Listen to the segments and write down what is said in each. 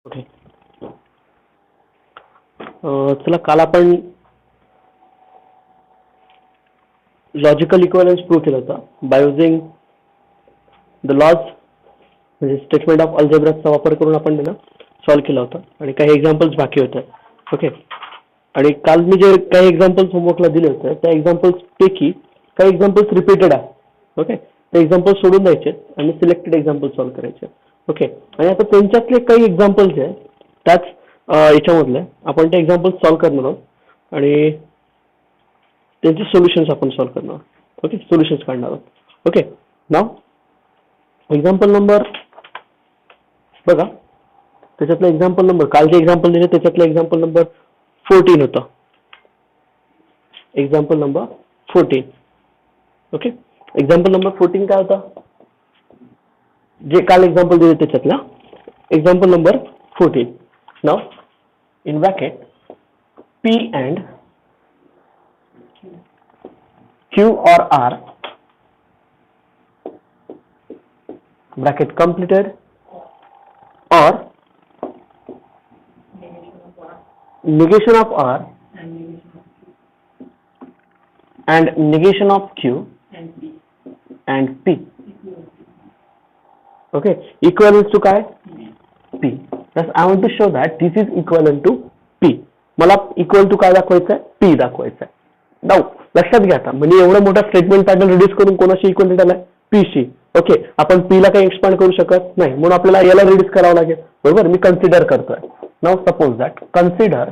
Okay. चला काल आपण लॉजिकल इक्विव्हॅलन्स प्रूव्ह केला होता बाय युजिंग द लॉज, म्हणजे स्टेटमेंट ऑफ अल्जेब्राचा वापर करून आपण त्यांना सॉल्व्ह केला होता आणि काही एक्झाम्पल्स बाकी होते. ओके. आणि काल मी जे काही एक्झाम्पल्स होमवर्कला दिले होते त्या एक्झाम्पल्स पैकी काही एक्झाम्पल्स रिपीटेड आहे. ओके. ते एक्झाम्पल्स सोडून द्यायचे आणि सिलेक्टेड एक्झाम्पल्स सॉल्व्ह करायचे. ओके. आणि आता त्यांच्यातले काही एक्झाम्पल्स आहेत त्याच याच्यामधले आपण ते एक्झाम्पल्स सॉल्व्ह करणार आहोत आणि त्यांचे सोल्युशन्स आपण सॉल्व्ह करणार आहोत. ओके. सोल्युशन्स काढणार आहोत. ओके. नाव एक्झाम्पल नंबर बघा, त्याच्यातला एक्झाम्पल नंबर काल जे एक्झाम्पल दिले त्याच्यातला एक्झाम्पल नंबर 14 होता. Example number 14. Okay. Example number 14 काय होता? जे काल एक्झाम्पल दिले त्याच्यातला example number 14. Now in bracket P and Q or R bracket completed or negation of R and negation of Q and P. Okay, equivalent to काय? P. Thus I want to show that this is equivalent to P. मला equal to काय दाखवायचं आहे? P दाखवायचं आहे. नाव लक्षात घ्या आता, म्हणजे एवढं मोठा स्टेटमेंट पॅटर्न रिड्यूस करून कोणाशी इक्वल आलाय? P शी. ओके. आपण P ला काही एक्सपांड करू शकत नाही म्हणून आपल्याला याला रिड्यूस करावं लागेल. बरोबर. मी कन्सिडर करतोय. नाव suppose that consider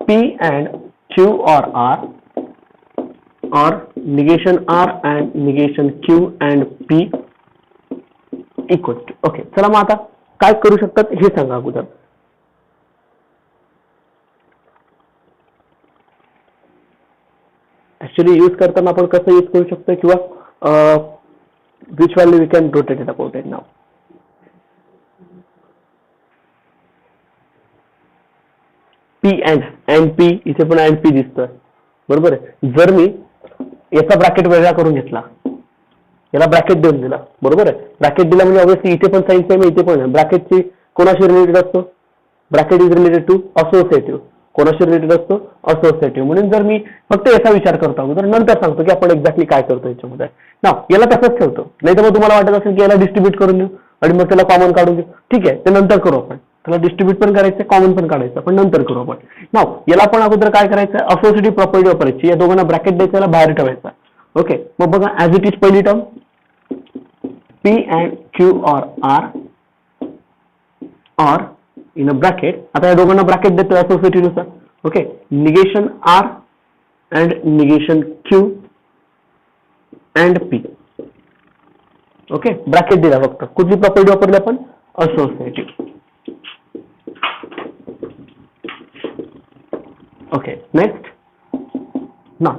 P and Q or R or negation R and negation Q and P equal to. Okay. चला मग आता काय करू शकतात हे सांगा अगोदर. ऍक्च्युली यूज करताना आपण कसं यूज करू शकतो किंवा which value we can rotate it about it नाव. P and P इथे पण and P दिसतोय. बरोबर आहे. जर मी याचा ब्रॅकेट वेगळा करून घेतला, याला ब्रॅकेट देऊन दिला, बरोबर आहे. ब्रॅकेट दिला म्हणजे ऑब्व्हियसली इथे पण साइन सेम आहे, इथे पण आहे. ब्रॅकेटची कोणाशी रिलेटेड असतो? Bracket is related to associative. कोणाशी रिलेटेड असतो? असोसिएटिव्ह. म्हणून जर मी फक्त याचा विचार करतो अगोदर, नंतर सांगतो की आपण एक्झॅक्टली काय करतो याच्यामध्ये. ना याला तसंच ठेवतो, नाही तर मग तुम्हाला वाटत असेल की याला डिस्ट्रीब्यूट करून देऊ आणि मग त्याला कॉमन काढून देऊ. ठीक आहे, ते नंतर करू आपण. त्याला डिस्ट्रीब्यूट पण करायचं, कॉमन पण काढायचं, पण नंतर करू आपण. नाव याला पण अगोदर काय करायचं? असोसिएटिव्ह प्रॉपर्टी वापरायची. या दोघांना ब्रॅकेट द्यायचं, याला बाहेर ठेवायचा. ओके. मग बघा, ऍज इट इज पहिली term P and Q or R or in a bracket. आता या दोघांना ब्रॅकेट देतो असोसिएटिव्ह नुसार. Okay. Negation R and negation Q and P. Okay. Bracket दिला फक्त. कुठली प्रॉपर्टी वापरली आपण? असोसिएटिव्ह. ओके. नेक्स्ट. ना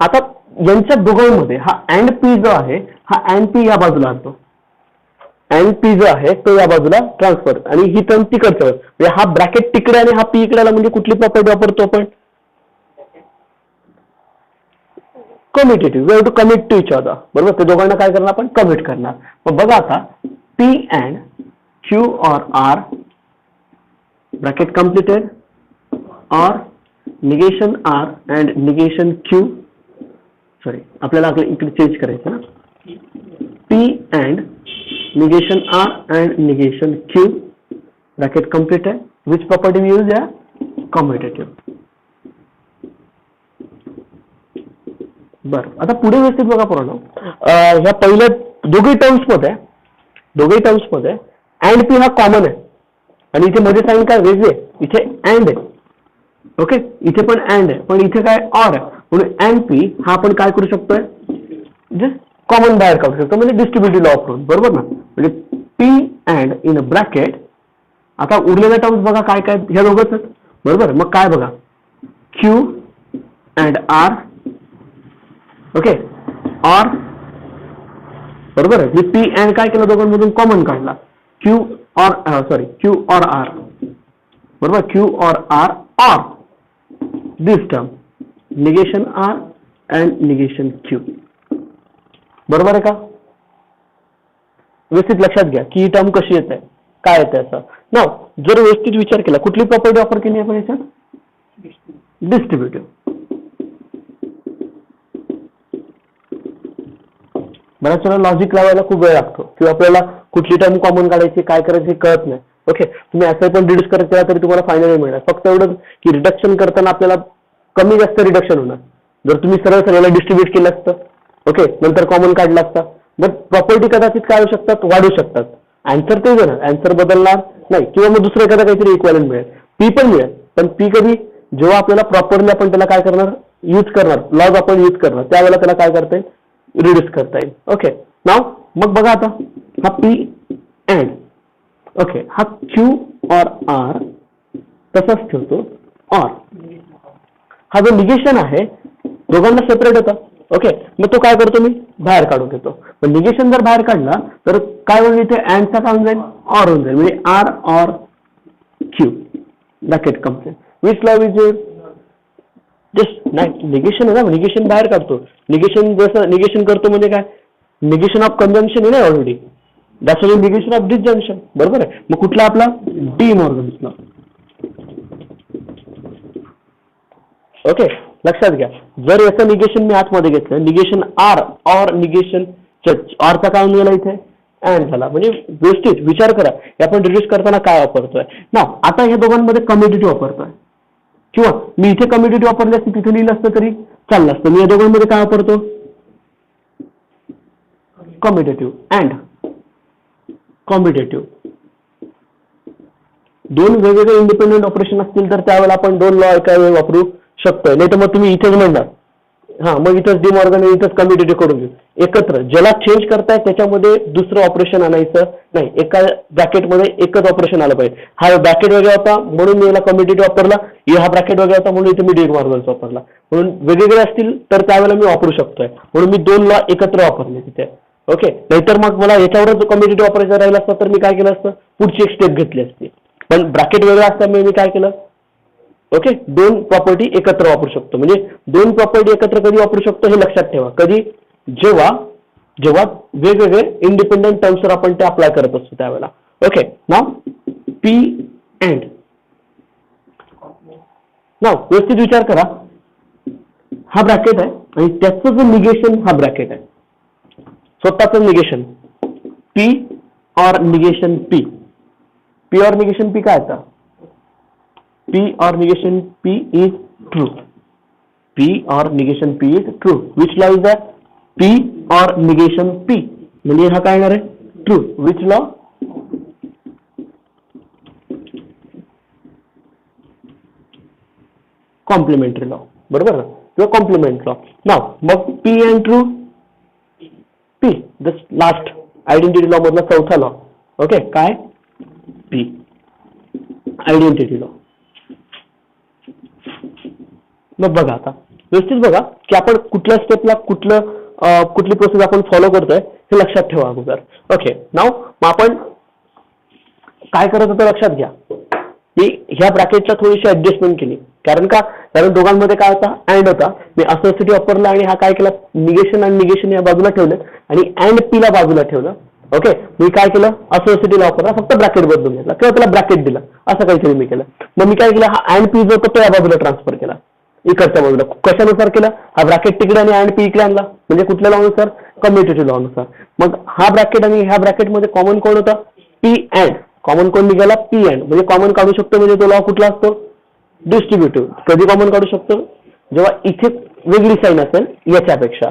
आता यांच्या दोघांमध्ये हा अँड पी जो आहे, हा अँड पी या बाजूला आणतो. अँड पी जो आहे तो या बाजूला ट्रान्सफर आणि ही टर्म तिकडच्यावर, म्हणजे हा ब्रॅकेट तिकडे आणि हा पी इकडे आला म्हणजे कुठली प्रॉपर्टी वापरतो आपण? Commutative. We have to commit to each other. बरोबर. ते दोघांना काय करणार आपण? कमिट करणार. मग बघा आता P and Q or R bracket completed or negation R and negation Q. Sorry, आपल्याला इकडे चेंज करायचं ना. P and negation R and negation Q bracket completed. Which property we use? Commutative. बरं. आता पुढे व्यवस्थित बघा पूर्ण. ह्या पहिल्या दोघी टर्म्स मध्ये अँड पी हा कॉमन आहे आणि इथे मध्ये साइन काय वेगळे? इथे अँड आहे. ओके. इथे पण अँड आहे, पण इथे काय? ऑर आहे. म्हणून अँड पी हा आपण काय करू शकतोय? जस्ट कॉमन बाहेर काढू शकतो, म्हणजे डिस्ट्रीब्युटिव्ह लॉ वापरून. बरोबर ना. म्हणजे P and in a bracket. आता उरलेल्या टर्म्स बघा काय काय? ह्या दोघंच आहेत. बरोबर. मग काय बघा? Q and R. Okay. Or. बरोबर आहे. मी पी अँड काय केलं? दोघांमधून कॉमन काढला. Q or R. बरोबर. Q or R or this term negation R and negation Q. बरोबर आहे का? व्यवस्थित लक्षात घ्या की ही टर्म कशी येते, काय येते असं. नाव जर व्यवस्थित विचार केला, कुठली प्रॉपर्टी वापर केली आपण याच्यात? डिस्ट्रीब्युटिव्ह. बऱ्याच वेळा लॉजिक लावायला खूप वेळ लागतो किंवा आपल्याला कुठली टर्म कॉमन काढायची, काय करायची कळत नाही. ओके, तुम्ही असं पण रिड्यूस करत केला तरी तुम्हाला फायनल मिळणार. फक्त एवढं की रिडक्शन करताना आपल्याला कमी जास्त रिडक्शन होणार. जर तुम्ही सरळ सरळ डिस्ट्रीब्यूट केलं असतं, ओके, नंतर कॉमन काढलं असतं, मग प्रॉपर्टी कदाचित काय होऊ शकतात, वाढू शकतात. आन्सर तेच होणार, आन्सर बदलणार नाही. किंवा मग दुसरं एखादा काहीतरी इक्वॅलंट मिळेल, पी पण मिळेल. पण पी कधी, जेव्हा आपल्याला प्रॉपरली आपण त्याला काय करणार, यूज करणार, लॉज आपण यूज करणार, त्यावेळेला त्याला काय करता येईल, रिड्यूस करता येईल. ओके, नाव मग बघा आता हा पी अँड, ओके, हा क्यू और आर तसाच ठेवतो. ऑर हा जो निगेशन आहे दोघांना सेपरेट होता. ओके, मग तो काय करतो, मी बाहेर काढून घेतो. पण निगेशन जर बाहेर काढला तर काय होईल, इथे अँडचा काय होऊन जाईल, ऑर होऊन जाईल. म्हणजे R or Q bracket complete. Which law is just नाही, निगेशन आहे ना, निगेशन बाहेर काढतो. निगेशन जसं निगेशन करतो म्हणजे काय, निगेशन ऑफ कंजंक्शन आहे ना already, that's all negation of disjunction. बरोबर आहे. मग कुठला आपला डी मॉर्गन्स लॉ. ओके, लक्षात घ्या, जर याचं निगेशन मी आतमध्ये घेतलं, निगेशन आर ऑर निगेशन आरचा काय गेला इथे अँड झाला. म्हणजे व्यवस्थित विचार करा की आपण रिड्यूस करताना काय वापरतोय ना. आता ह्या दोघांमध्ये कम्युटेटिव्ह वापरतोय, किंवा मी इथे कम्युटेटिव्ह वापरले असते, तिथे लिहिलं असतं तरी चाललं असतं. मी या दोघांमध्ये काय वापरतो, कम्युटेटिव्ह अँड कॉम्पिटेटिव्ह. दोन वेगवेगळे इंडिपेंडेंट ऑपरेशन असतील तर त्यावेळेला आपण दोन लॉ एका वेळी वापरू शकतोय. नाही तर मग तुम्ही इथेच म्हणणार मग इथंच डी मॉर्गन इथंच कम्युटेटिव्ह करून घेऊ एकत्र. ज्याला चेंज करताय त्याच्यामध्ये दुसरं ऑपरेशन आणायचं नाही, एका ब्रॅकेटमध्ये एकच ऑपरेशन आलं पाहिजे. हा ब्रॅकेट वेगळा होता म्हणून मी याला कम्युटेटिव्ह वापरला, हा ब्रॅकेट वेगळा होता म्हणून इथे मी डी मॉर्गन्स वापरला. म्हणून वेगवेगळे असतील तर त्यावेळेला मी वापरू शकतोय, म्हणून मी दोन लॉ एकत्र वापरले तिथे. ओके, नाहीतर मग मला याच्यावरच कम्युटेटिव्ह वापरायचं राहिलं असतं तर मी काय केलं असतं, पुढची एक स्टेप घेतली असती. पण ब्रॅकेट वेगळा असल्यामुळे मी काय केलं, ओके, दोन प्रॉपर्टी एकत्र वापरू शकतो. म्हणजे दोन प्रॉपर्टी एकत्र कधी वापरू शकतो हे लक्षात ठेवा. कधी, जेव्हा जेव्हा वेगवेगळे इंडिपेंडेंट टर्म्सवर आपण ते अप्लाय करत असतो त्यावेळेला. Okay, now P and. नाव व्यवस्थित विचार करा, हा ब्रॅकेट आहे आणि त्याचं जो निगेशन हा ब्रॅकेट आहे, स्वतःचं निगेशन पी और निगेशन पी. पी और निगेशन पी काय आता, P or negation P is true. P or negation P is true. Which law is that? P or negation P. म्हणजे हा काय येणार आहे, true. Which law? Complementary law. बरोबर ना, किंवा कॉम्प्लिमेंट लॉ. नाव मग P and true, P the last identity law मधला चौथा लॉ. ओके, काय P आयडेंटिटी लॉ. मग बघा आता व्यवस्थित बघा की आपण कुठल्या स्टेपला कुठली प्रोसेस आपण फॉलो करतोय हे लक्षात ठेवा अगोदर. ओके, नाव मग आपण काय करत होतो लक्षात घ्या की ह्या ब्रॅकेटला थोडीशी ऍडजस्टमेंट केली. कारण दोघांमध्ये काय होता, अँड होता. मी असोसिएटिव्ह वापरला आणि हा काय केला, निगेशन आणि निगेशन या बाजूला ठेवलं आणि अँड पी ला बाजूला ठेवलं. ओके, मी काय केलं, असोसिएटिव्ह वापरला, फक्त ब्रॅकेट बदलून घेतला किंवा त्याला ब्रॅकेट दिला, असं काहीतरी मी केलं. मग मी काय केलं, हा अँड पी जो होता तो या बाजूला ट्रान्सफर केला, इकडच्या बाजूला. कशानुसार केला, हा ब्रॅकेट तिकडे आणि अँड पी इकडे आणला, म्हणजे कुठल्या लॉनुसार, कम्युटेटिव्ह लॉनुसार. मग हा ब्रॅकेट आणि ह्या ब्रॅकेटमध्ये कॉमन कोण होता, पी अँड. कॉमन कोण निघाला, पी अँड. म्हणजे कॉमन काढू शकतो, म्हणजे तो लॉ कुठला असतो, डिस्ट्रीब्युटिव्ह. कधी कॉमन काढू शकतो, जेव्हा इथे वेगळी साईन असेल याच्यापेक्षा.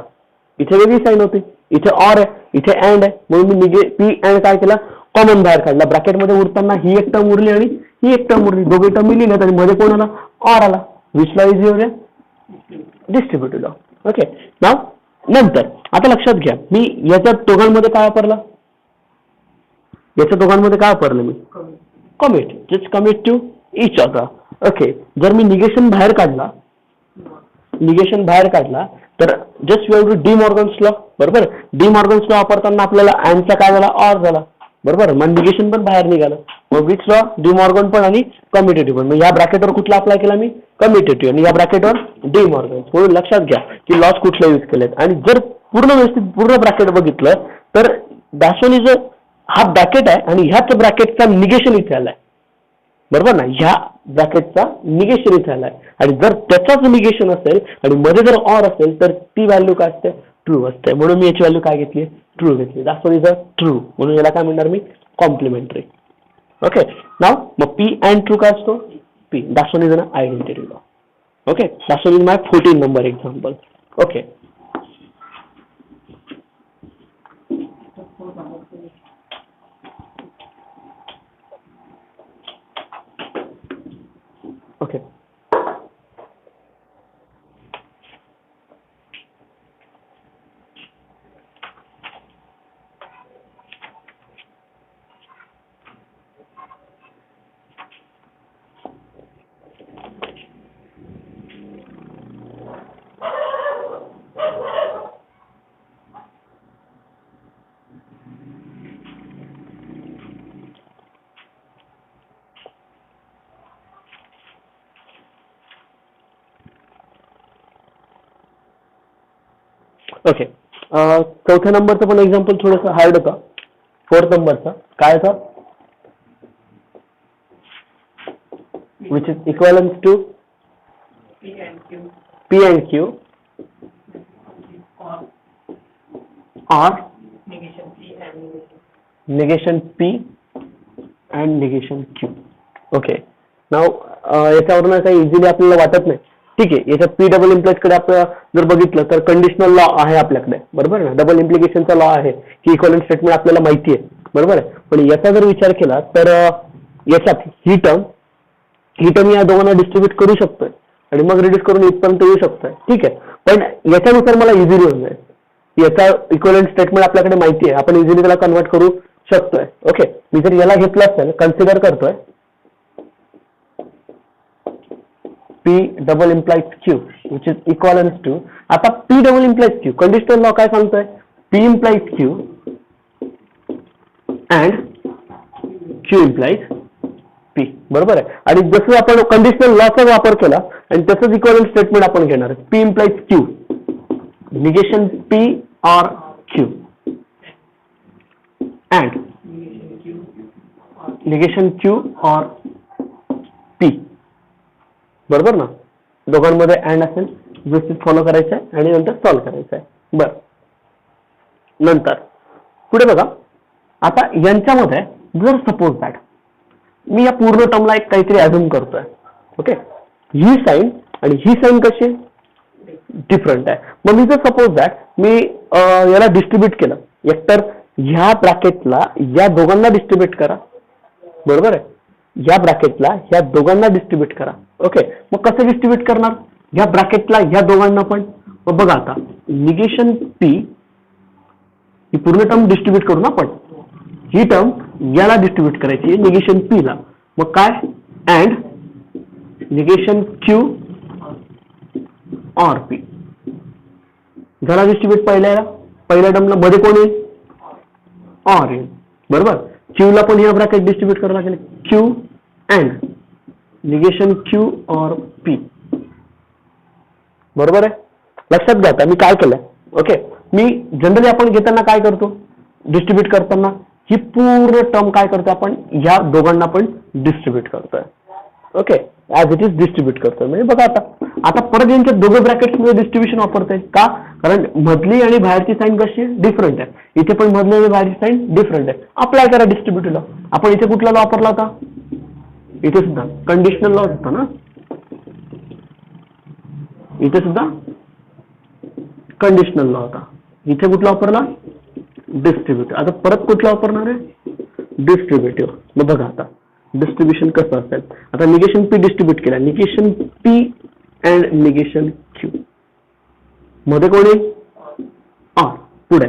इथे वेगळी साईन होती, इथे ऑर आहे, इथे अँड आहे, म्हणून मी पी अँड काय केला, कॉमन बाहेर काढला. ब्रॅकेटमध्ये उरताना ही एक टर्म उरली आणि ही एक टर्म उरली, दोघे टर्म लिहिल्यात आणि मध्ये कोण आला, ऑर आला. Which law is your, distributive law. Okay, now नंतर आता लक्षात घ्या, मी याच्या दोघांमध्ये काय वापरला, याच्या दोघांमध्ये काय वापरलं मी, commute. Just commute to each other. Okay, जर मी निगेशन बाहेर काढला तर just you have to De Morgan's law. बरोबर, डी मॉर्गन्स लॉ वापरताना आपल्याला अँडचा काय झाला, ऑर झाला. बरोबर, मग निगेशन पण बाहेर निघालं. मग विच लॉ, डी मॉर्गन पण आणि कम्युटेटिव्ह पण. मग या ब्रॅकेटवर कुठला अप्लाय केला मी, कम्युटेटिव्ह, आणि या ब्रॅकेटवर डी मॉर्गन. म्हणून लक्षात घ्या की लॉस कुठले यूज केलेत. आणि जर पूर्ण व्यवस्थित पूर्ण ब्रॅकेट बघितलं तर दॅट वन इज हा ब्रॅकेट आहे आणि ह्याच ब्रॅकेटचा निगेशन इथे आलाय, बरोबर ना, ह्या ब्रॅकेटचा निगेशन इथे आलाय आणि जर त्याचाच निगेशन असेल आणि मध्ये जर ऑर असेल तर ती व्हॅल्यू काय असते, ट्रू असते. म्हणून मी याची व्हॅल्यू काय घेतली, ट्रू घेतली. That's why is a true. म्हणून याला काय म्हणणार मी, कॉम्प्लिमेंटरी. ओके, नाव मग पी अँड ट्रू काय असतो, P. That's why is an identity law. Okay, that's why is my 14 number example. Okay, okay. Okay, चौथ्या नंबरचं पण एक्झाम्पल थोडंसं हार्ड होतं. 4th नंबरचं काय होतं, which is equivalence to P and Q or negation P and negation Q. Okay, now याच्यावरून काही इझिली आपल्याला वाटत नाही. ठीक आहे, याच्यात पी डबल इम्प्लाइज कडे आपण जर बघितलं तर कंडिशनल लॉ आहे आपल्याकडे, बरोबर ना, डबल इम्प्लिकेशनचा लॉ आहे की इक्वलंट स्टेटमेंट आपल्याला माहिती आहे, बरोबर आहे. पण याचा जर विचार केला तर याच्यात ही टर्म या दोघांना डिस्ट्रीब्यूट करू शकतोय आणि मग रिड्यूस करून इथपर्यंत येऊ शकतोय. ठीक आहे, पण याच्यानुसार मला इझिली होऊन जाईल. याचा इक्वलंट स्टेटमेंट आपल्याकडे माहिती आहे, आपण इझिली त्याला कन्वर्ट करू शकतोय. ओके, मी जर याला घेतलं असेल, कन्सिडर करतोय P double implies Q which is equivalent to, आता P double implies Q, conditional law काय सांगतोय, P implies Q and Q implies P, बरोबर आहे. आणि जसं आपण कंडिशनल लॉचा वापर केला आणि तसंच इक्विव्हॅलेंट स्टेटमेंट आपण घेणार आहे. P implies Q, negation P or Q and negation Q or P, बरोबर ना, दोघांमध्ये अँड असेल, व्यवस्थित फॉलो करायचं आहे आणि नंतर सॉल्व्ह करायचं आहे. बरं, नंतर पुढे बघा, आता यांच्यामध्ये जर सपोज दॅट मी या पूर्ण टर्मला एक काहीतरी अझ्युम करतोय. ओके, ही साईन आणि ही साईन कशी डिफरंट आहे. मग मी जर सपोज दॅट मी याला डिस्ट्रीब्यूट केलं, एकतर ह्या ब्रॅकेटला या दोघांना डिस्ट्रीब्यूट करा, बरोबर आहे, या ब्रॅकेटला ह्या दोघांना डिस्ट्रीब्यूट करा. ओके, मग कसं डिस्ट्रीब्यूट करणार, ह्या ब्रॅकेटला ह्या दोघांना पण. मग बघा आता निगेशन P ही पूर्ण टर्म डिस्ट्रीब्यूट करू ना आपण, ही टर्म याला डिस्ट्रीब्यूट करायची निगेशन P ला. मग काय, अँड निगेशन Q और P झाला डिस्ट्रीब्यूट. पहिल्या टर्मला मध्ये कोण येईल, और येईल, बरोबर. Q ला पण या ब्रॅकेट डिस्ट्रीब्यूट करावं लागेल, Q अँड निगेशन Q और P, बरोबर आहे. लक्षात घ्या, आता मी काय केलंय. ओके, मी जनरली आपण घेताना काय करतो, डिस्ट्रीब्यूट करताना ही पूर्ण टर्म काय करतो आपण, ह्या दोघांना पण डिस्ट्रीब्यूट करतोय. Okay, as it is distribute करतोय. म्हणजे बघा आता परत यांच्या दोघं ब्रॅकेट्स मध्ये डिस्ट्रीब्युशन वापरतोय का, कारण मधली आणि बाहेरची साईन कशी डिफरंट आहे. इथे पण मधली आणि बाहेरची साईन डिफरंट आहे. अप्लाय करा डिस्ट्रीब्यूटिव्ह लॉ. आपण इथे कुठला लॉ वापरला होता, इथे सुद्धा कंडिशनल लॉ होता ना, इथे सुद्धा कंडिशनल लॉ होता. इथे कुठला वापरला, डिस्ट्रीब्युटिव्ह. आता परत कुठला वापरणार आहे, डिस्ट्रीब्युटिव्ह. मग बघा आता डिस्ट्रीब्युशन कसं असेल. आता निगेशन P डिस्ट्रीब्यूट केला, negation P and negation Q, मध्ये कोण येईल, R. पुढे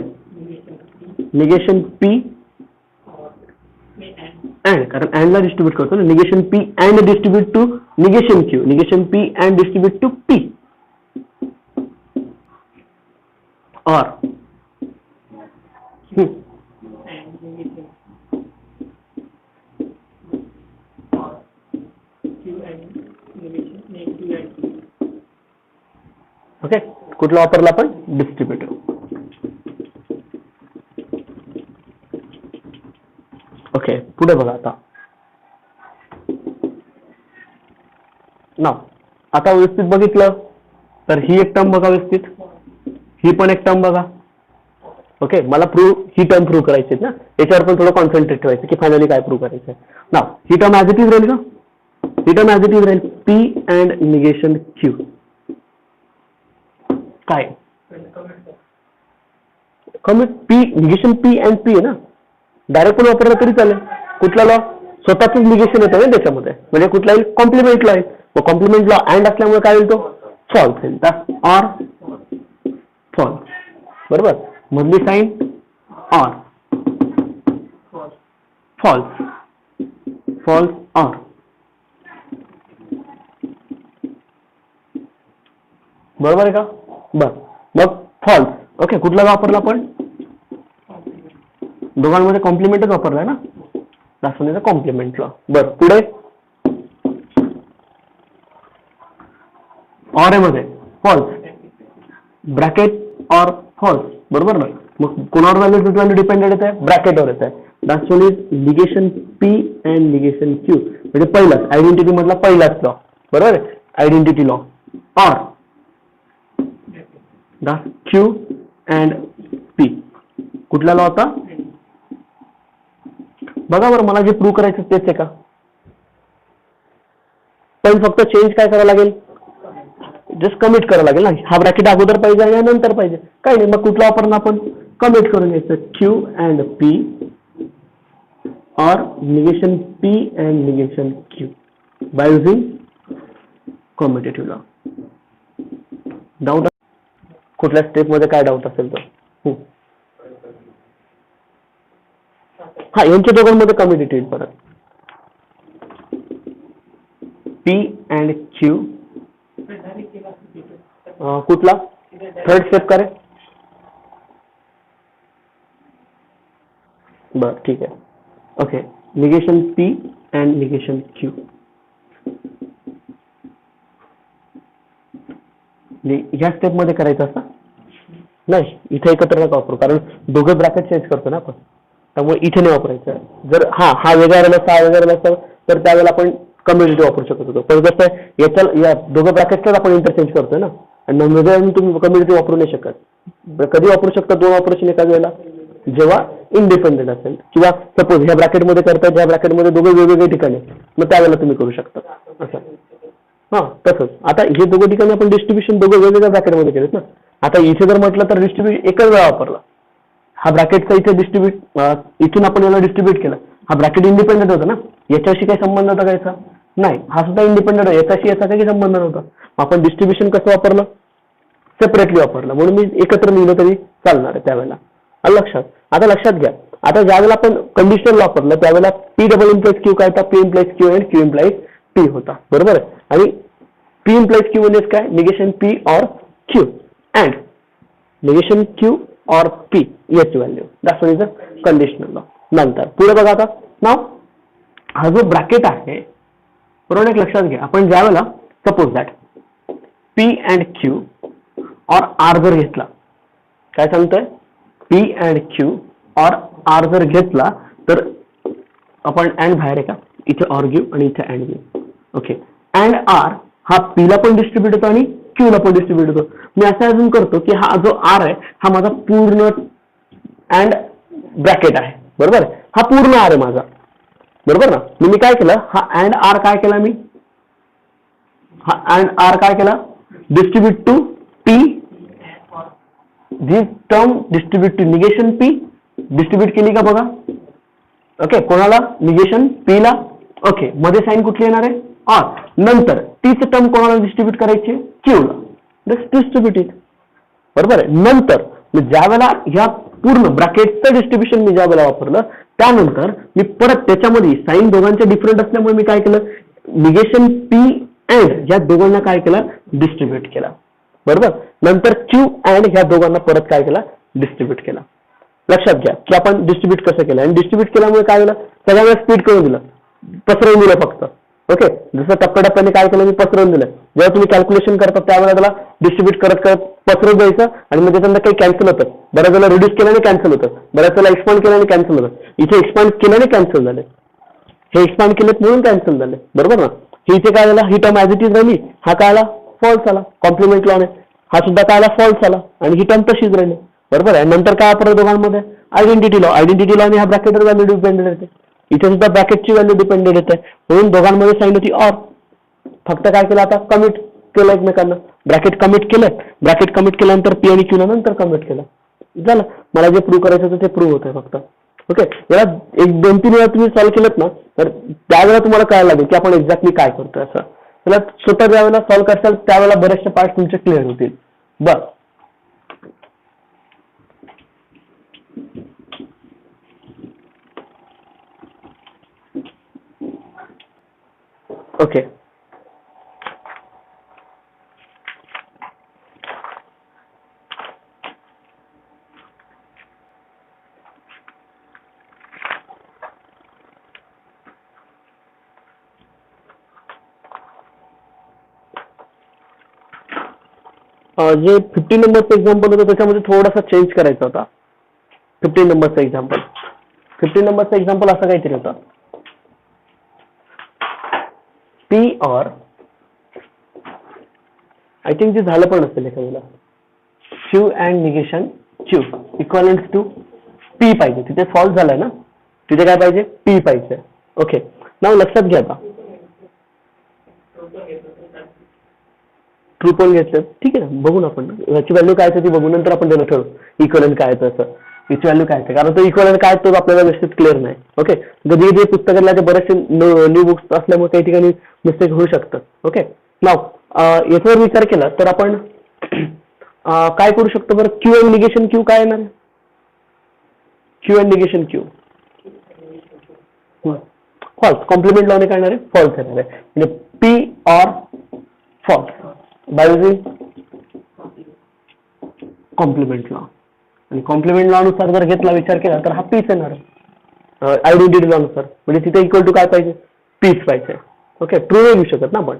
निगेशन P अँड, कारण अँडला डिस्ट्रीब्यूट करतो ना, negation P and distribute to negation Q, negation P and distribute to P or okay, कुठला वापरला आपण, डिस्ट्रीब्युटिव्ह. ओके, पुढे बघा आता. ना आता व्यवस्थित बघितलं तर ही एक टर्म बघा व्यवस्थित, ही पण एक टर्म बघा. ओके, मला ही टर्म प्रूव्ह करायची ना, याच्यावर पण थोडं कॉन्सन्ट्रेट ठेवायचं की फायनली काय प्रूव्ह करायचं आहे ना. ही टर्म ऍज इट इज राहील का? ही टर्म ऍज इट इज राहील. पी अँड निगेशन क्यू काय commit P negation P and P आहे ना, डायरेक्ट पण वापरलं तरी चालेल. कुठला लॉ? स्वतःच निगेशन येतं ना त्याच्यामध्ये, म्हणजे कुठलाही कॉम्प्लिमेंट लॉ आहे. मग कॉम्प्लिमेंट लॉ अँड असल्यामुळे काय होईल? तो फॉल्स येईल. Or false. बरोबर, मधली sign or, false, false or. बरोबर आहे का? बर, मग फॉल्स. ओके, कुठला वापरला आपण? दोघांमध्ये कॉम्प्लिमेंटच वापरलाय ना, दाखवण्याचा कॉम्प्लिमेंट लॉ. बर, पुढे ऑर मध्ये फॉल्स, ब्रॅकेट ऑर फॉल्स. बरोबर ना, मग कोणावर व्हॅल्यू डिपेंडेंट येत आहे? ब्रॅकेटवर येत आहे. That's one is negation P and negation Q, म्हणजे पहिलाच आयडेंटिटी मधला पहिलाच लॉ. बरोबर आहे, identity law. Or Q and P, कुठला लॉ होता? बघा बरं, मला जे प्रूव्ह करायचं तेच आहे का? पण फक्त चेंज काय करावं लागेल? जस्ट कमिट करावं लागेल ना. हा ब्रॅकेट अगोदर पाहिजे या नंतर पाहिजे, काय नाही. मग कुठला वापरणं आपण? कमिट करून घ्यायचं. Q and P or negation P and negation Q by using commutative law. Doubt? कुठल्या स्टेप मध्ये काय डाऊट असेल तर? हा, यांच्या दोघांमध्ये कम्युटेटिव्ह परत. पी अँड क्यू कुठला? थर्ड स्टेप करे. बर, ठीक आहे. Okay, negation P and negation Q. ह्या स्टेप मध्ये करायचं असं नाही, इथे एकत्र नका वापरू, कारण दोघं ब्रॅकेट चेंज करतो ना आपण, त्यामुळे इथे नाही वापरायचं. जर हा वेगळा राहिला असता, हा वेगळा राहिला असता, तर त्यावेळेला आपण कम्युनिटी वापरू शकत होतो. पण कसं आहे, या दोघं ब्रॅकेटलाच आपण इंटरचेंज करतोय ना, आणि वेगळ्या तुम्ही कम्युनिटी वापरू नाही शकत. कधी वापरू शकता? दोन ऑपरेशन एका वेळेला, जेव्हा इंडिपेंडेंट असेल, किंवा सपोज ह्या ब्रॅकेटमध्ये करताय, ह्या ब्रॅकेटमध्ये दोघं वेगवेगळे ठिकाणी, मग त्यावेळेला तुम्ही करू शकता असं. हा, तसंच आता हे दोघं ठिकाणी आपण डिस्ट्रीब्युशन दोघं वेगवेगळ्या ब्रॅकेटमध्ये केलेत ना. आता इथे जर म्हटलं तर डिस्ट्रीब्युट एकच वेळा वापरला. हा ब्रॅकेटचा इथे इथून आपण याला डिस्ट्रीब्यूट केला. हा ब्रॅकेट इंडिपेंडेंट होता ना, याच्याशी काही संबंध होता कायचा? नाही. हा सुद्धा इंडिपेंडेंट आहे, याच्याशी याचा काही संबंध नव्हता. आपण डिस्ट्रीब्युशन कसं वापरलं? सेपरेटली वापरलं, म्हणून मी एकत्र लिहिलं तरी चालणार आहे त्यावेळेला. लक्षात. आता लक्षात घ्या, आता ज्यावेळेला आपण कंडिशनल वापरलं त्यावेळेला पी डबल इम्प्लाइज क्यू काय होता? P implies Q and Q implies P होता. बरोबर आहे. आणि पी इम्प्लाइज क्यू म्हणजे काय? Negation P or Q and negation Q or P याची value. That's what is the conditional law. नंतर पुढे बघा, आता नाव हा जो ब्रॅकेट आहे, बरोबर, एक लक्षात घ्या, आपण ज्या वेळेला suppose that P and Q or R जर घेतला, काय सांगतोय? P and Q or R जर घेतला तर आपण अँड बाहेर आहे का? इथे ऑर घेऊ आणि इथे अँड घेऊ. ओके, अँड आर हा पी ला पण डिस्ट्रीब्यूट होतो आणि क्यू ला पण डिस्ट्रीब्यूट होतो. मी असं अजून करतो की हा जो आर आहे हा माझा पूर्ण अँड ब्रॅकेट आहे. बरोबर आहे, हा पूर्ण आर आहे माझा. बरोबर ना. मी काय केलं? हा अँड आर काय केला मी? हा अँड आर काय केला? डिस्ट्रीब्यूट टू पी, जी term distribute to negation P distribute केली का बघा. ओके, कोणाला? निगेशन पी ला. ओके, मध्ये साईन कुठली येणार आहे? ऑर. नंतर तीच टर्म कोणाला डिस्ट्रीब्यूट करायची? क्यू ला. Distribute it. बरोबर आहे. नंतर ज्या वेळेला ह्या पूर्ण ब्रॅकेटचं डिस्ट्रीब्युशन मी ज्या वेळेला वापरलं, त्यानंतर मी परत त्याच्यामध्ये साईन दोघांचे डिफरंट असल्यामुळे मी काय केलं? निगेशन पी अँड या दोघांना काय केलं? डिस्ट्रीब्यूट केला. बरोबर. नंतर क्यू अँड ह्या दोघांना परत काय केला? डिस्ट्रीब्यूट केला. लक्षात घ्या की आपण डिस्ट्रीब्यूट कसं केलं, आणि डिस्ट्रीब्यूट केल्यामुळे काय झालं? सगळ्यांना स्पीड करून दिलं, पसरवून दिलं फक्त. ओके, जसं टप्प्याटप्प्याने काय केलं मी पसरवून दिलं. जेव्हा तुम्ही कॅल्क्युलेशन करता त्यावेळेला त्याला डिस्ट्रीब्यूट करत करत पसरवून द्यायचं आणि मग त्याच्यानंतर काही कॅन्सल होतं. बऱ्याच वेळेला रिड्यूस केल्याने कॅन्सल होतं, बऱ्याच वेळेला एक्सपांड केल्याने कॅन्सल होतं. इथे एक्सपांड केल्याने कॅन्सल झाले, हे एक्सपांड केलेत म्हणून कॅन्सल झाले. बरोबर ना. हे इथे काय झालं, ही टर्म ॲज इट इज राहिली, हा काय आला फॉल्स आला कॉम्प्लिमेंट लॉने, हा सुद्धा काय आला फॉल्स आला आणि ही टर्म तशीच राहिली. बरोबर आहे. नंतर काय वापरलं दोघांमध्ये आयडेंटिटी लॉ. आयडेंटिटी लॉने ह्या ब्रॅकेटवर व्हॅल्यू डिपेंडेंट येते, इथे सुद्धा ब्रॅकेटची व्हॅल्यू डिपेंडेंट येते म्हणून दोघांमध्ये साईन होती ऑर. फक्त काय केलं आता कमिट केलं एकमेकांना, ब्रॅकेट कमिट केलं, ब्रॅकेट कमिट केल्यानंतर पी आणि क्यू नंतर कमिट केलं, झालं. मला जे प्रूव्ह करायचं होतं ते प्रूव्ह होतंय फक्त. ओके, याला एक 2-3 वेळा तुम्ही सॉल्व्ह केलं ना तर त्यावेळेला तुम्हाला कळायला लागेल की आपण एक्झॅक्टली काय करतोय असं. त्याला स्वतः ज्या वेळेला सॉल्व्ह करशाल त्यावेळेला बरेचसे पार्ट तुमचे क्लिअर होतील. बर, ओके. जे 15 नंबरचं एक्झाम्पल होतं त्याच्यामध्ये थोडासा चेंज करायचा होता. 15 नंबरचं एक्झाम्पल असं काहीतरी होतं, पी ऑर आय थिंक जे झालं पण असेल एखाद्याला, Q and negation Q equivalent to P पाहिजे. तिथे सॉल्व्ह झालाय ना, तिथे काय पाहिजे पी पाहिजे. ओके, नाव लक्षात घ्या आता. ट्रू पण घेतलं, ठीक आहे ना, बघू ना आपण याची व्हॅल्यू काय ती बघू, नंतर आपण त्याला ठरवू इक्वलंट काय असं याची व्हॅल्यू काय, कारण तो इक्वलंट काय तो आपल्याला व्यवस्थित क्लिअर नाही. ओके, कधी जे पुस्तकातल्या ते बरेचसे न्यू बुक्स असल्यामुळे काही ठिकाणी मिस्टेक होऊ शकतात. ओके, नाव याच्यावर विचार केला तर आपण काय करू शकतो बरं. क्यू अँड निगेशन क्यू काय येणार, Q and negation Q false, complement लॉने काय येणार आहे फॉल्स येणार आहे. म्हणजे P or false by using complement law. आणि कॉम्प्लिमेंट लॉ नुसार जर घेतला विचार केला तर हा पीस येणार आहे आयडेंटिटी लॉ नुसार. म्हणजे तिथे इक्वल टू काय पाहिजे पीस पाहिजे. ओके, ट्रू नाही घेऊ शकत ना आपण.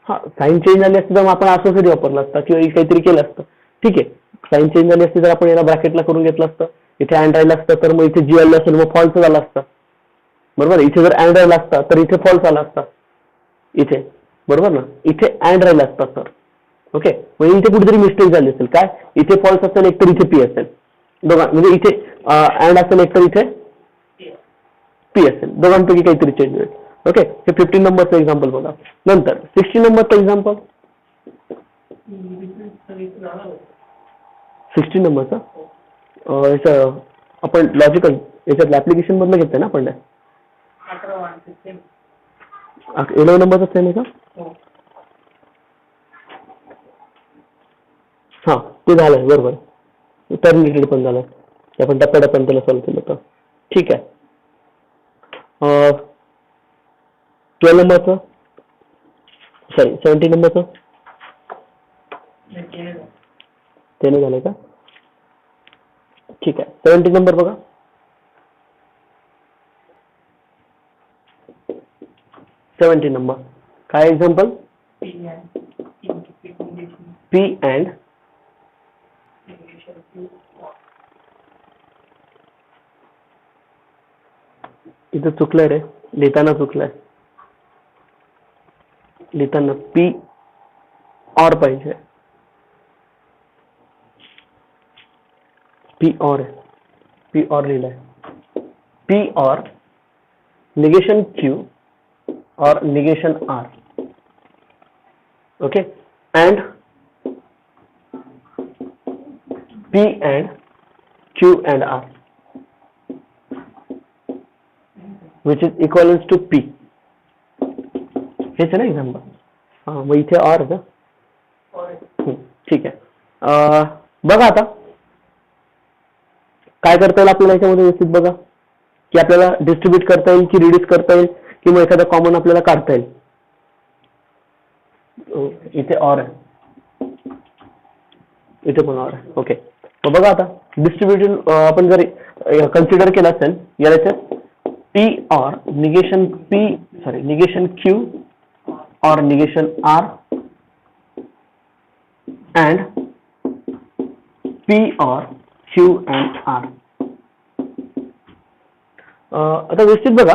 हा, साईन चेंज झाली असती तर आपण असं वापरला असता किंवा काहीतरी केलं असतं. ठीक आहे, साईन चेंज झाली असती तर आपण याला ब्रॅकेटला करून घेतलं असतं, इथे अँड राहिला असतं तर मग इथे जी व्हॅल्यू असेल मग फॉल्स झाला असता. बरोबर, इथे जर अँड राहिला असता तर इथे फॉल्स आला असता इथे. बरोबर ना, इथे अँड राहिला असता तर. ओके, म्हणजे इथे कुठेतरी मिस्टेक झाली असेल, काय इथे फॉल्स असेल एकतर इथे पी असेल, दोघां म्हणजे इथे अँड असेल एकतर इथे पी असेल, दोघांपैकी काहीतरी चेंज होईल. ओके, हे 15 नंबरचं एक्झाम्पल बघा. नंतर 16 नंबरचं एक्झाम्पल, 16 नंबरचं याचं आपण लॉजिकल याच्यात ऍप्लिकेशन मधलं घेतोय ना आपण. 11 नंबरचं सेम आहे का. हा, ते झालंय बरोबर, टर्मिनेटेड पण झालं, आपण टप्प्याटप्प्याने त्याला सॉल्व्ह केलं होतं. ठीक आहे. 12 नंबरचं, सॉरी 17 नंबरचं ते नाही झालंय का. ठीक आहे, 17 नंबर बघा. 17 नंबर काय एक्झाम्पल, पी अँड इथं चुकलंय रे, लिहिताना चुकलंय. लिहिताना पी ऑर पाहिजे, पी ऑर आहे, पी ऑर लिहिलंय. पी ऑर निगेशन क्यू और negation R. Okay, and P and Q and R, which is equivalent to P. हेच आहे ना एक्झाम्पल. हां, मग इथे ऑर का. ठीक आहे. बघा आता काय करता येईल आपल्याला याच्यामध्ये व्यवस्थित बघा की आपल्याला डिस्ट्रीब्यूट करता येईल की रिड्यूस करता येईल की मग एखादा कॉमन आपल्याला काढता येईल. इथे ऑर आहे, इथे पण ऑर आहे. ओके, मग बघा आता डिस्ट्रीब्युशन आपण जर कन्सिडर केलं असेल याचे P or negation Q or negation R and P or Q and R. आता व्यवस्थित बघा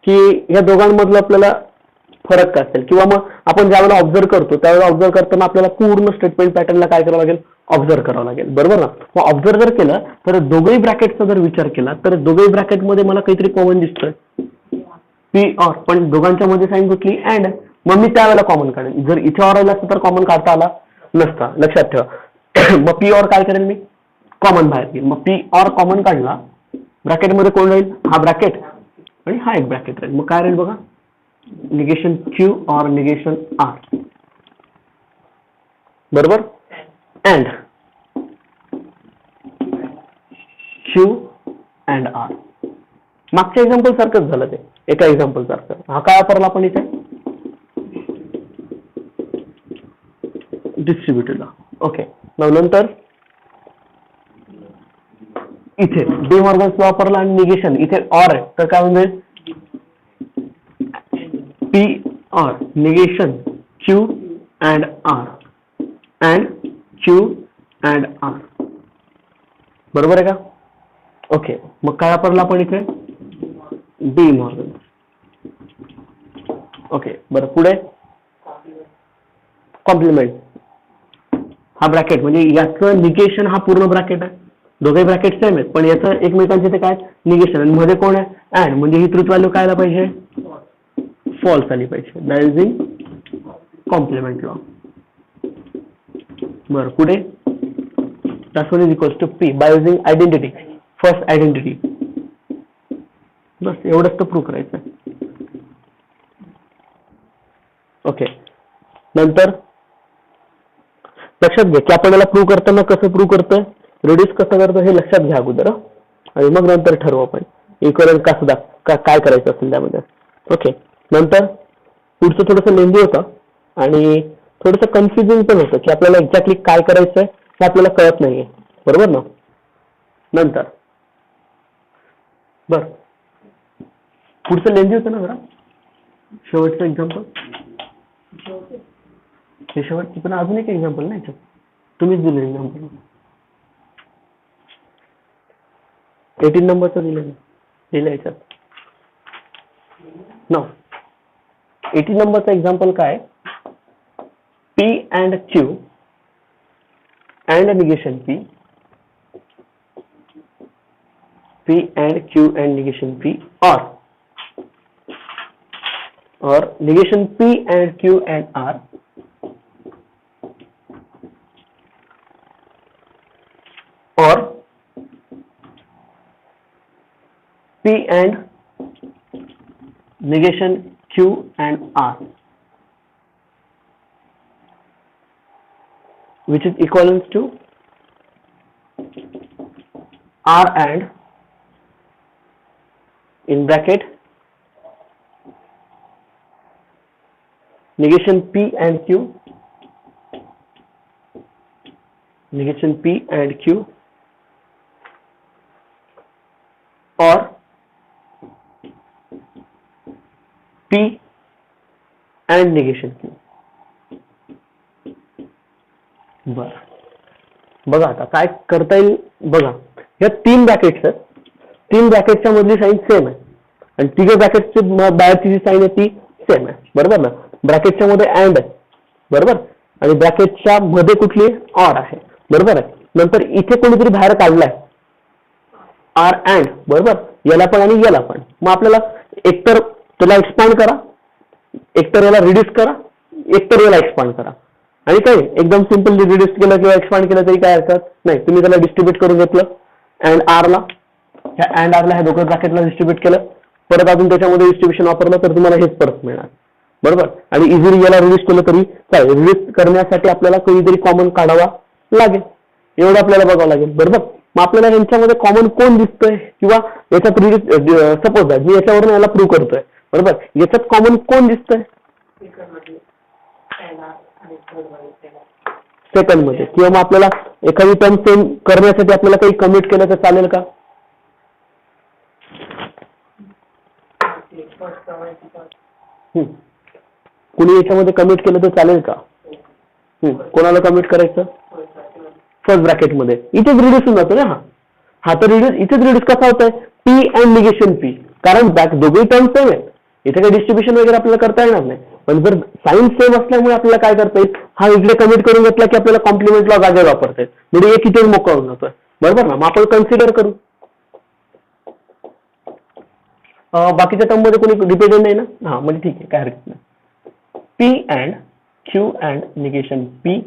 की या दोघांमधलं आपल्याला फरक काय असेल, किंवा मग आपण ज्यावेळेला ऑब्झर्व करतो त्यावेळेला ऑब्झर्व करताना आपल्याला पूर्ण स्टेटमेंट पॅटर्नला काय करावं लागेल, ऑब्झर्व करावं लागेल, बरोबर ना. मग ऑब्झर्व जर केलं तर दोघही ब्रॅकेटचा जर विचार केला तर दोघही ब्रॅकेटमध्ये मला काहीतरी कॉमन दिसतोय, पी ऑर, पण दोघांच्या मध्ये साईन कुठली, अँड. मग मी त्यावेळेला कॉमन काढेल. जर इथे ऑर आला असतं तर कॉमन काढता आला नसता, लक्षात ठेवा. मग पी ऑर काय करेल मी, कॉमन बाहेर घेईल. मग पी ऑर कॉमन काढला, ब्रॅकेटमध्ये कोण राहील, हा ब्रॅकेट आणि हा एक ब्रॅकेट राहील. मग काय राहील बघा, निगेशन क्यू और निगेशन आर, बरोबर, अँड क्यू अँड आर. मागच्या एक्झाम्पल सारखंच झालं, ते एका एक्झाम्पल सारखं. हा काय वापरला आपण इथे, डिस्ट्रीब्युटेडला. ओके, नंतर इथे डी मॉर्गन्स लॉ वापरला आणि निगेशन इथे ऑर आहे, तर काय म्हणजे P or negation Q and R and Q and R, बरोबर आहे का. ओके, मग काय वापरला आपण इथे, डी मॉर्गन. ओके, बरं, पुढे कॉम्प्लिमेंट. हा ब्रॅकेट म्हणजे याचं निगेशन हा पूर्ण ब्रॅकेट आहे, दोघे ब्रॅकेट सेम आहेत, पण याचं एकमेकांचे ते काय निगेशन, आणि मध्ये कोण आहे, अँड, म्हणजे ही ट्रूथ व्हॅल्यू काय आला पाहिजे, फॉल्स आली पाहिजे. That is in complement law. बरं, पुढे that one is equals to P by using identity, first identity. बस एवढंच तर प्रूव्ह करायचं आहे. ओके, नंतर लक्षात घ्या की आपण याला प्रूव्ह करताना कसं प्रूव्ह करतोय, रिड्यूस कसं करतो हे लक्षात घ्या अगोदर, आणि मग नंतर ठरवू आपण इक्विव्हॅलेंट कसं काय करायचं असेल त्यामध्ये. ओके, नंतर पुढचं थोडंसं लेंदी होतं आणि थोडंसं कन्फ्युजिंग पण होतं की आपल्याला एक्झॅक्टली काय करायचंय हे आपल्याला कळत नाहीये, बरोबर ना. नंतर बर, पुढचं लेंदी होतं ना जरा, शेवटचं एक्झाम्पल, हे शेवटची पण अजून एक एक्झाम्पल नाही, तुम्हीच दिलं एक्झाम्पल, 18 नंबरचं दिलं याच्यात. नो, 18 नंबरचा एक्झाम्पल काय, P and Q and negation P and Q and negation P, or negation P and Q and R, or P and negation Q and R, which is equivalent to R and, in bracket, negation P and Q, negation P and Q, or P and negation Q. बर, बघा आता काय करता येईल बघा. या 3 brackets आहेत, 3 ब्रॅकेटच्या मधली साईन सेम आहे आणि 3 ब्रॅकेटची बाहेरची जी साईन आहे ती सेम आहे, बरोबर ना. ब्रॅकेटच्या मध्ये अँड आहे, बरोबर, आणि ब्रॅकेटच्या मध्ये कुठली ऑर आहे, बरोबर आहे. नंतर इथे कोणीतरी बाहेर काढलाय आर अँड, बरोबर, याला पण आणि याला पण. मग आपल्याला एकतर त्याला एक्सपांड करा, एकतर याला रिड्यूस करा, एकतर याला एक्सपांड करा, आणि काय एकदम सिम्पली रिड्यूस केलं किंवा एक्सपांड केलं तरी काय हरकत नाही. तुम्ही त्याला डिस्ट्रीब्यूट करून घेतलं अँड आरला, ह्या अँड आरला ह्या दोघं ब्रॅकेटला डिस्ट्रीब्यूट केलं, परत अजून त्याच्यामध्ये डिस्ट्रीब्युशन वापरलं तर तुम्हाला हेच परत मिळणार, बरोबर. आणि इझिली याला रिड्यूस केलं तरी काय, रिड्यूस करण्यासाठी आपल्याला काहीतरी कॉमन काढावा लागेल, एवढं आपल्याला बघावं लागेल, बरोबर. मग आपल्याला यांच्यामध्ये कॉमन कोण दिसतंय, किंवा याच्यात रिड्यूस, सपोज मी याच्यावरून याला प्रूव्ह करतोय, बरोबर, याच्यात कॉमन कोण दिसतंय सेकंड मध्ये, किंवा मग आपल्याला एखादी टर्म सेम करण्यासाठी आपल्याला काही कमिट केलं तर चालेल का, कुणी याच्यामध्ये कमिट केलं तर चालेल का? कोणाला कमिट करायचं? फर्स्ट ब्रॅकेटमध्ये. इथेच रिड्यूस होऊन जातो ना हा. हा तर रिड्यूस इथेच रिड्यूस कसा होतोय? P and negation P. कारण दोघेही टर्म सेम आहेत. इथे काही डिस्ट्रीब्युशन वगैरे आपल्याला करता येणार नाही. पण जर साइन सेम असल्यामुळे आपल्याला काय करता येईल? हा इकडे कमिट करून घेतला की आपल्याला कॉम्प्लिमेंट लॉ जागेवर वापरता येईल. म्हणजे एक इथेच मोकळा होऊन जातोय. बरोबर ना? मग आपण कन्सिडर करू. बाकीच्या टर्म मध्ये कोणी डिपेंडेंट नाही ना? हा म्हणजे ठीक आहे, काय हरकत नाही. P and Q and negation P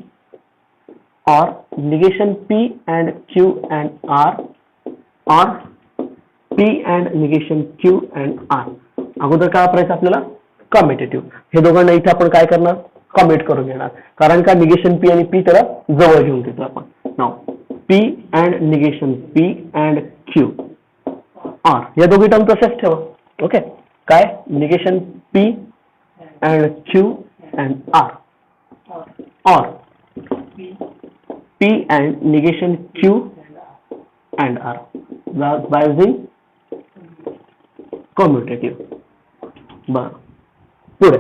or negation P and Q and R or P and negation Q and R. अगोदर काय वापरायचं आपल्याला? कम्युटेटिव्ह. हे दोघांना इथे आपण काय करणार? कमिट करून घेणार. कारण का निगेशन P आणि P त्याला जवळ घेऊन घेतो आपण. नाव P and negation P and Q R या दोघी टर्म तशाच ठेवा. ओके. काय? Negation P and Q and R or P and negation Q and R by using commutative. बर पुढे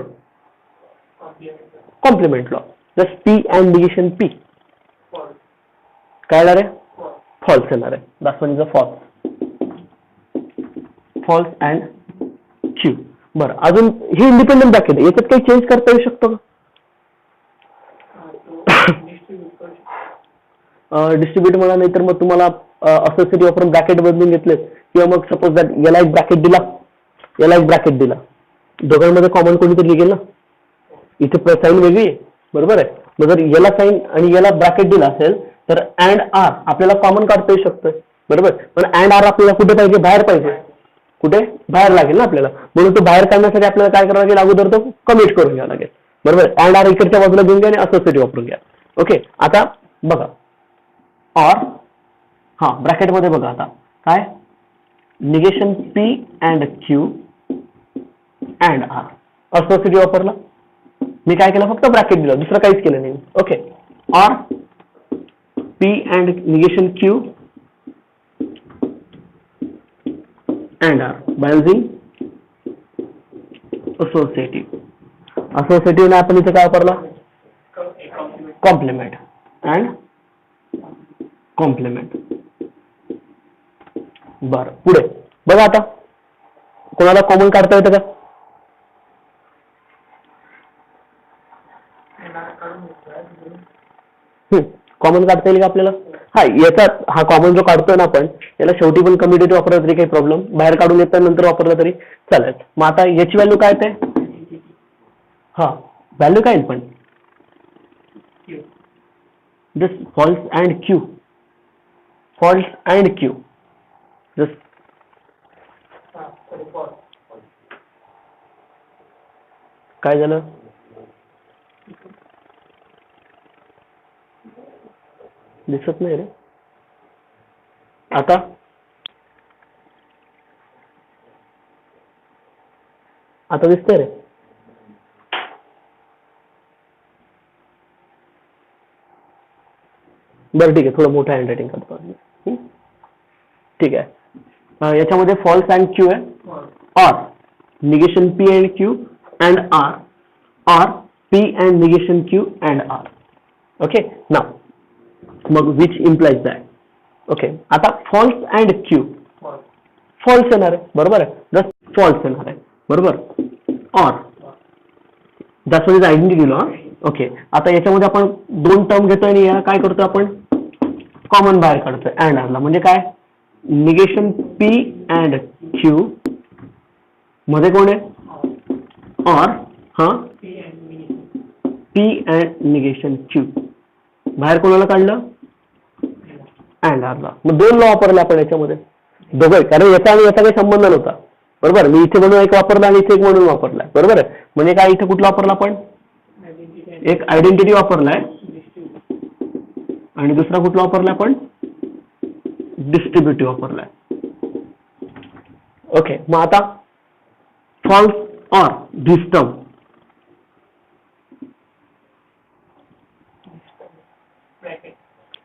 complement law. Just P and negation P काय येणार आहे? फॉल्स येणार आहे. That's one is a false. False and Q. बरं अजून हे इंडिपेंडंट ब्रॅकेट आहे. याच्यात काही चेंज करता येऊ शकतो का? डिस्ट्रीब्यूट म्हणा, नाही तर मग तुम्हाला असोसिएटिव्ह वापरून ब्रॅकेट बदलून घेतले किंवा मग सपोज दॅट याला एक ब्रॅकेट दिला, याला एक ब्रॅकेट दिला, दोघांमध्ये कॉमन कोणीतरी निघेल ना. इथे साईन वेगळी आहे, बरोबर आहे. मग जर याला साईन आणि याला ब्रॅकेट दिला असेल तर अँड आर आपल्याला कॉमन काढता येऊ शकतं, बरोबर. पण अँड आर आपल्याला कुठे पाहिजे? बाहेर पाहिजे. कुठे? बाहेर लागेल ना आपल्याला. म्हणून तो बाहेर काढण्यासाठी आपल्याला काय करावं लागेल? अगोदर तो कमिट करून घ्यावा लागेल, बरोबर. अँड आर इकडच्या बाजूला घेऊन घ्या आणि असोसिएटिव्ह वापरून घ्या. ओके. आता बघा और हा ब्रॅकेट मध्ये बघा आता काय? Negation P and Q and R. Associative वापरला. मी काय केलं? फक्त ब्रॅकेट दिलं, दुसरं काहीच केलं नाही. ओके. और P and negation Q and R by using associative. Associative आपण इथे काय वापरला? Complement and complement. बर पुढे बघा आता कोणाला कॉमन काढता येतं का? कॉमन काढता येईल का आपल्याला? हा याचा हा कॉमन जो काढतोय ना आपण, याला शेवटी पण कम्युटेटिव्ह वापरला तरी काही प्रॉब्लेम, बाहेर काढून येतात नंतर वापरला तरी चालेल. मग आता याची व्हॅल्यू काय येते? हा व्हॅल्यू काय येईल? पण just false and Q. False and Q just काय झालं? दिसत नाही रे आता. आता दिसतंय रे. बरं ठीक आहे, थोडं मोठं हँड रायटिंग करतो. ठीक आहे. याच्यामध्ये फॉल्स अँड क्यू आहे, और negation P and Q and R और P and negation Q and R. Okay. Now मग विच इम्प्लाइज दॅट. ओके. आता फॉल्स अँड क्यू फॉल्स येणार आहे, बरोबर आहे. जस्ट फॉल्स येणार आहे, बरोबर. और that's what is identity law. Okay. आता याच्यामध्ये आपण दोन टर्म घेतोय आणि या काय करतोय? आपण कॉमन बाहेर काढतोय अँड आरला. म्हणजे काय? निगेशन P अँड Q मध्ये कोण आहे? और हा P अँड निगेशन Q बाहेर कोणाला काढलं? अँड आरला. मग दोन लॉ वापरले आपण याच्यामध्ये, दोघं, कारण याचा आणि याचा काही संबंध नव्हता, बरोबर. मी इथे म्हणून एक वापरला आणि इथे एक म्हणून वापरलाय, बरोबर आहे. म्हणजे काय? इथे कुठला वापरला आपण? एक आयडेंटिटी वापरलाय आणि दुसरा कुठला वापरलाय आपण? डिस्ट्रीब्युटिव्ह वापरलाय. ओके. मग आता फॉल्स और दिस टर्म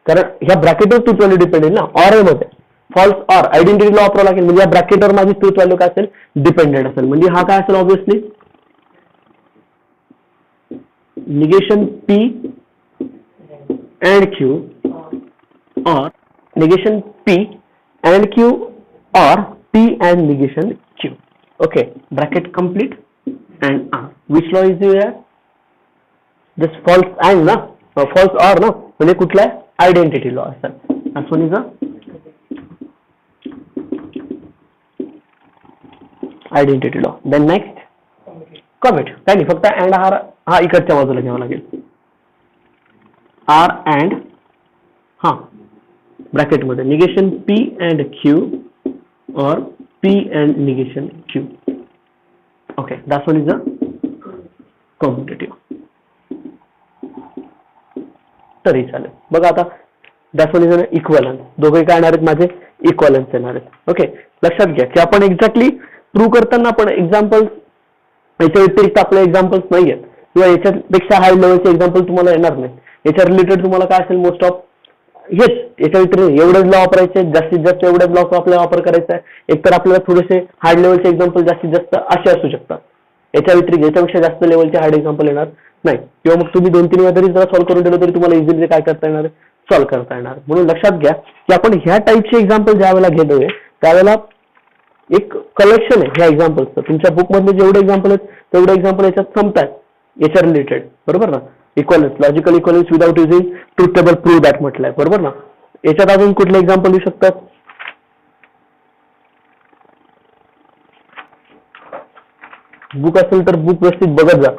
कारण ह्या ब्रॅकेटवर टोटली डिपेंडेंट ना, और मध्ये. फॉल्स ऑर आयडेंटिटी लॉ वापरावा लागेल, म्हणजे या ब्रॅकेटवर माझी ट्रूथ व्हॅल्यू काय असेल, डिपेंडेंट असेल. म्हणजे हा काय असेल obviously negation P and Q or negation P and Q or P and negation Q. Okay, bracket complete and R. Which law is here? This false and ना false or ना म्हणजे कुठला आयडेंटिटी लॉ असतात. As one is a identity law. Then next commit. काय नाही, फक्त and हा इकडच्या बाजूला घ्यावा लागेल. R and हा ब्रॅकेट मध्ये negation P and Q or P and negation Q. Okay, that one is a commutative. तरी चालेल. बघा आता that one is an equivalence. दोघे काय येणार आहेत माझे, इक्वलन्स येणार आहेत. ओके, लक्षात घ्या की आपण एक्झॅक्टली प्रूव्ह करताना आपण एक्झाम्पल्स याच्या व्यतिरिक्त आपले एक्झाम्पल्स नाही आहेत किंवा याच्यापेक्षा हाय लेवलचे एक्झाम्पल तुम्हाला येणार नाही. याच्या रिलेटेड तुम्हाला काय असेल मोस्ट ऑफ हेच, याच्या व्यतिरिक्त एवढेच लॉ वापरायचे, जास्तीत जास्त एवढ्याच लॉचा आपल्याला वापर करायचा आहे. एकतर आपल्याला थोडेसे हार्ड लेवलचे एक्झाम्पल जास्तीत जास्त असे असू शकतात. याच्या व्यतिरिक्त याच्यापेक्षा जास्त लेवलचे हार्ड एक्झाम्पल येणार नाही, किंवा मग तुम्ही 2-3 वेळा जरी जरा सॉल्व्ह करून ठेवलं तरी तुम्हाला इझिली काय करता येणार, सॉल्व्ह करता येणार. म्हणून लक्षात घ्या की आपण ह्या टाईपचे एक्झाम्पल ज्या वेळेला घेतोय त्यावेळेला एक कलेक्शन आहे ह्या एक्झाम्पल्सचं. तुमच्या बुकमधले जेवढे एक्झाम्पल आहेत तेवढे एक्झाम्पल याच्यात संपतात याच्या रिलेटेड, बरोबर ना. Equivalence, logical equivalence without using truth table prove that म्हटलंय, बरोबर ना. याच्यात अजून कुठले एक्झाम्पल येऊ शकतात, बुक असेल तर बुक व्यवस्थित बघत जा.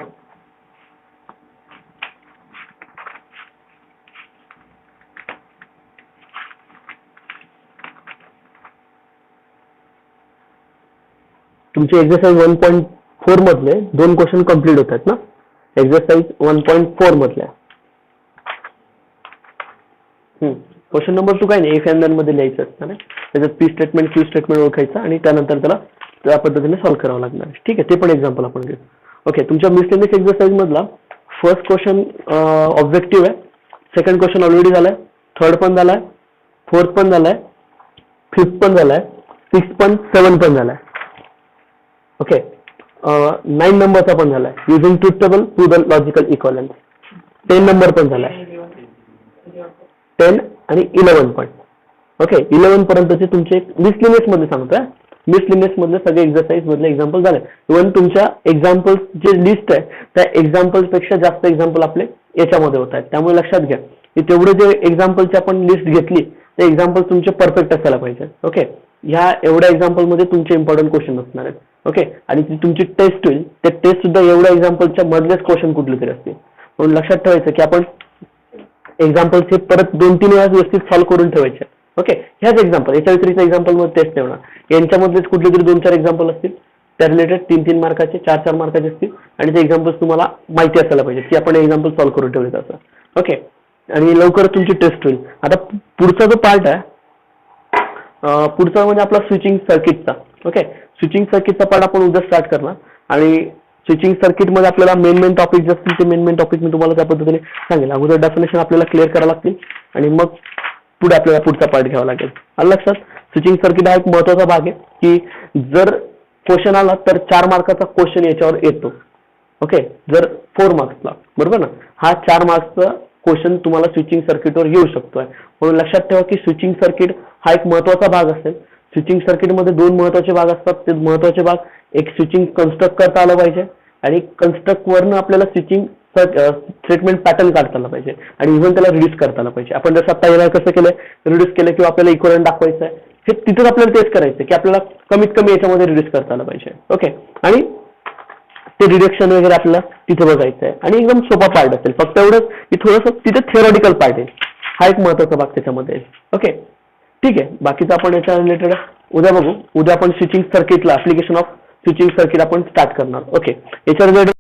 तुमचे एक्सरसाइज 1.4 मधले 2 क्वेश्चन कंप्लीट होत आहेत ना. एक्सरसाइज 1.4 मधल्या क्वेश्चन नंबर 2 काय नाही, इफ अँड देन मध्ये लिहायचं असतं ना. त्याच्यात पी स्टेटमेंट क्यू स्टेटमेंट ओळखायचं आणि त्यानंतर त्याला त्या पद्धतीने सॉल्व्ह करावं लागणार. ठीक आहे, ते पण एक्झाम्पल आपण घेऊ. ओके, तुमच्या मिसलेनियस एक्सरसाइज मधला फर्स्ट क्वेश्चन ऑब्जेक्टिव्ह आहे, सेकंड क्वेश्चन ऑलरेडी झालाय, थर्ड पण झालाय, फोर्थ पण झालाय, फिफ्थ पण झालाय, सिक्स्थ पण, 7 पण झालाय. ओके, 9 नंबरचा पण झालाय, using truth table to the logical equivalence. 10 number पण झालाय, 10 आणि 11 पण. ओके, 11 पर्यंतचे तुमचे मिसलेनियस मध्ये सांगतोय, मिसलेनियस मधले सगळे एक्सरसाइज मधले एक्झाम्पल झाले. इव्हन तुमच्या एक्झाम्पल जे लिस्ट आहे त्या एक्झाम्पल पेक्षा जास्त एक्झाम्पल आपले याच्यामध्ये होत आहेत. त्यामुळे लक्षात घ्या की तेवढे जे एक्झाम्पलची आपण लिस्ट घेतली ते एक्झाम्पल तुमचे परफेक्ट असायला पाहिजे. ओके, ह्या एवढ्या एक्झाम्पल मध्ये तुमचे इम्पॉर्टंट क्वेश्चन असणार आहेत. ओके, आणि ती तुमची टेस्ट होईल, त्या टेस्ट सुद्धा एवढ्या एक्झाम्पलच्या मधलेच क्वेश्चन कुठले तरी असतील. म्हणून लक्षात ठेवायचं की आपण एक्झाम्पल्स हे परत 2-3 वेळा व्यवस्थित सॉल्व्ह करून ठेवायचे. ओके, ह्याच एक्झाम्पल, याच्या व्यतिरिक्त एक्झाम्पल मध्ये टेस्ट ठेवणार, यांच्यामधलेच कुठले तरी 2-4 एक्झाम्पल असतील त्या रिलेटेड 3-3 मार्काचे, 4-4 मार्काचे असतील आणि ते एक्झाम्पल्स तुम्हाला माहिती असायला पाहिजे की आपण एक्झाम्पल सॉल्व्ह करून ठेवले असं. ओके, आणि लवकरच तुमची टेस्ट होईल. आता पुढचा जो पार्ट आहे, पुढचा म्हणजे आपला स्विचिंग सर्किटचा. ओके, स्विचिंग सर्किटचा पार्ट आपण उद्या स्टार्ट करणार आणि स्विचिंग सर्किट मध्ये आपल्याला मेन टॉपिक जे असतील ते मेन टॉपिक मी तुम्हाला त्या पद्धतीने सांगेल. अगोदर डेफिनेशन आपल्याला क्लिअर करावं लागतील आणि मग पुढे आपल्याला पुढचा पार्ट घ्यावा लागेल. आलं लक्षात. स्विचिंग सर्किट हा एक महत्वाचा भाग आहे की जर क्वेश्चन आला तर 4 मार्काचा क्वेश्चन याच्यावर येतो. ओके, जर 4 मार्क्सला, बरोबर ना, हा 4 मार्क्सचा क्वेश्चन तुम्हाला स्विचिंग सर्किटवर येऊ शकतोय. म्हणून लक्षात ठेवा की स्विचिंग सर्किट हा एक महत्वाचा भाग असेल. स्विचिंग सर्किट मध्ये 2 महत्वाचे भाग असतात. ते महत्वाचे भाग, एक स्विचिंग कन्स्ट्रक्ट करता आलं पाहिजे आणि कन्स्ट्रक्ट वरनं आपल्याला स्विचिंग स्टेटमेंट पॅटर्न काढता आला पाहिजे आणि इव्हन त्याला रिड्यूस करता आला पाहिजे. आपण जसं आता कसं केलंय, रिड्यूस केलं किंवा आपल्याला इक्वलंट दाखवायचं आहे, हे तिथेच आपल्याला तेच करायचं की आपल्याला कमीत कमी याच्यामध्ये रिड्यूस करता आलं पाहिजे. ओके, आणि ते रिडक्शन वगैरे आपल्याला तिथे बघायचं आहे आणि एकदम सोपा पार्ट असेल. फक्त एवढंच की थोडंसं तिथे थिअरॉटिकल पार्ट आहे, हा एक महत्वाचा भाग त्याच्यामध्ये. ओके, ठीक आहे. बाकीचं आपण याच्या रिलेटेड उद्या बघू. उद्या आपण स्विचिंग सर्किटला, ऍप्लिकेशन ऑफ स्विचिंग सर्किट आपण स्टार्ट करणार. ओके, याच्या रिलेटेड